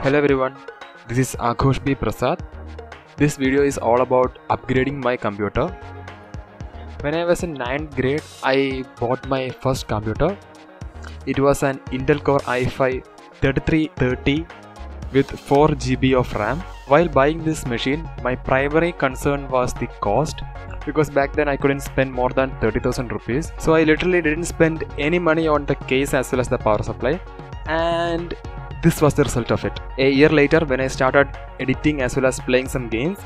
Hello everyone, this is Aghosh Prasad. This video is all about upgrading my computer. When I was in 9th grade, I bought my first computer. It was an Intel Core i5 3330 with 4 GB of RAM. While buying this machine, my primary concern was the cost, because back then I couldn't spend more than 30,000 rupees. So I literally didn't spend any money on the case as well as the power supply, and this was the result of it. A year later, when I started editing as well as playing some games,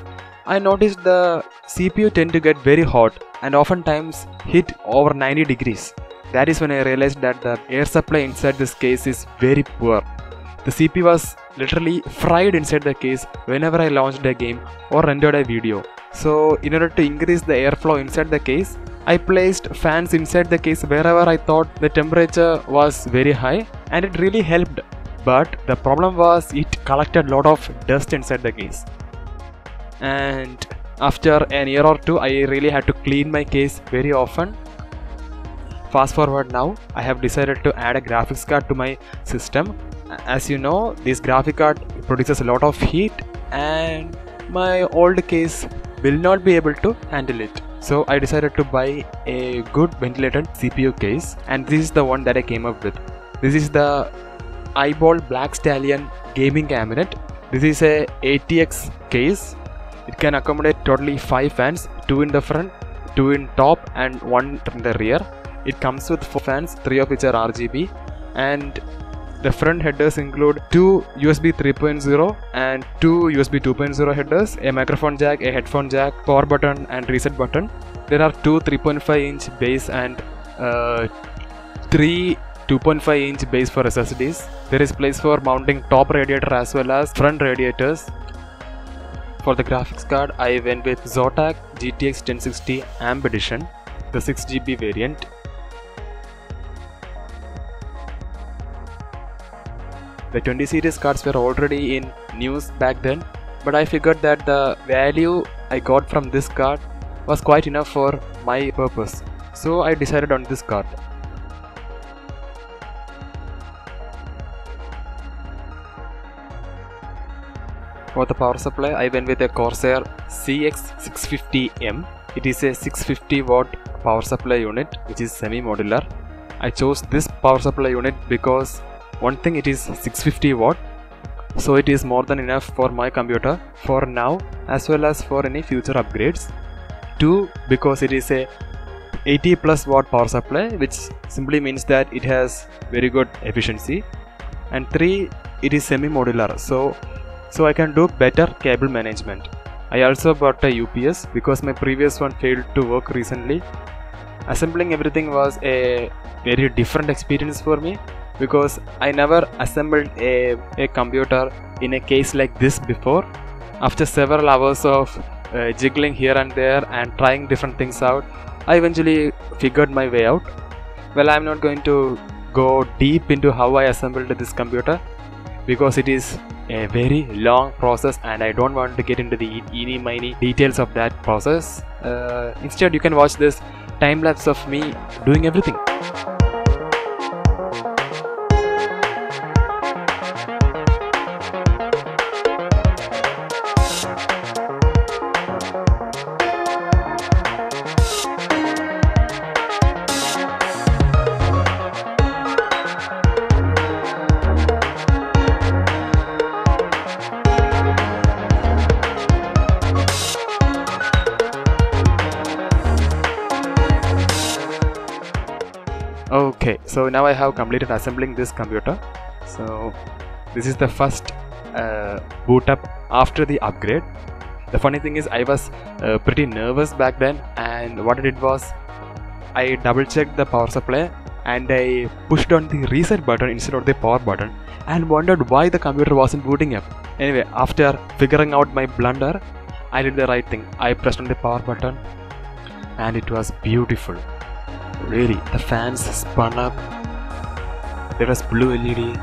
I noticed the CPU tend to get very hot and oftentimes hit over 90 degrees. That is when I realized that the air supply inside this case is very poor. The CPU was literally fried inside the case whenever I launched a game or rendered a video. So in order to increase the airflow inside the case, I placed fans inside the case wherever I thought the temperature was very high, and it really helped. But the problem was it collected a lot of dust inside the case. And after an year or two, I really had to clean my case very often. Fast forward now, I have decided to add a graphics card to my system. As you know, this graphic card produces a lot of heat and my old case will not be able to handle it. So I decided to buy a good ventilated CPU case, and this is the one that I came up with. This is the Eyeball Black Stallion gaming cabinet. This is a ATX case. It can accommodate totally 5 fans, 2 in the front, 2 in top and 1 in the rear. It comes with 4 fans, 3 of which are RGB, and the front headers include 2 USB 3.0 and 2 USB 2.0 headers, a microphone jack, a headphone jack, power button and reset button. There are 2 3.5-inch base and 3 2.5-inch base for SSDs. There is place for mounting top radiator as well as front radiators. For the graphics card, I went with Zotac GTX 1060 AMP edition, the 6 GB variant. The 20 series cards were already in news back then, but I figured that the value I got from this card was quite enough for my purpose. So I decided on this card. For the power supply, I went with a Corsair CX650M. It is a 650 watt power supply unit which is semi-modular. I chose this power supply unit because one thing, it is 650 watt, so it is more than enough for my computer for now as well as for any future upgrades. 2, because it is a 80 plus watt power supply, which simply means that it has very good efficiency. And 3, it is semi-modular, so I can do better cable management. I also bought a UPS because my previous one failed to work recently. Assembling everything was a very different experience for me, because I never assembled a computer in a case like this before. After several hours of jiggling here and there and trying different things out, I eventually figured my way out. Well, I'm not going to go deep into how I assembled this computer because it is a very long process and I don't want to get into the eeny-miny details of that process. Instead, you can watch this time lapse of me doing everything. Okay, so now I have completed assembling this computer. So this is the first boot up after the upgrade. The funny thing is, I was pretty nervous back then, and what I did was I double checked the power supply and I pushed on the reset button instead of the power button and wondered why the computer wasn't booting up. Anyway, after figuring out my blunder, I did the right thing. I pressed on the power button and it was beautiful. Really, the fans spun up, there was blue LED,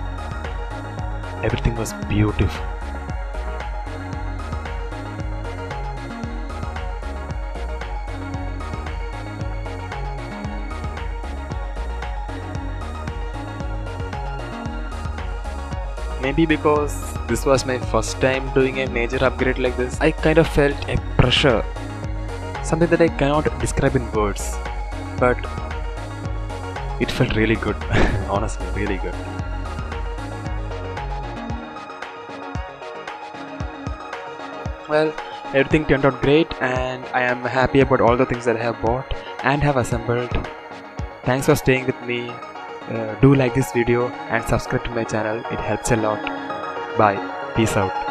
everything was beautiful. Maybe because this was my first time doing a major upgrade like this, I kind of felt a pressure, something that I cannot describe in words, but it felt really good. Honestly, really good. Well, everything turned out great and I am happy about all the things that I have bought and have assembled. Thanks for staying with me. Do like this video and subscribe to my channel. It helps a lot. Bye. Peace out.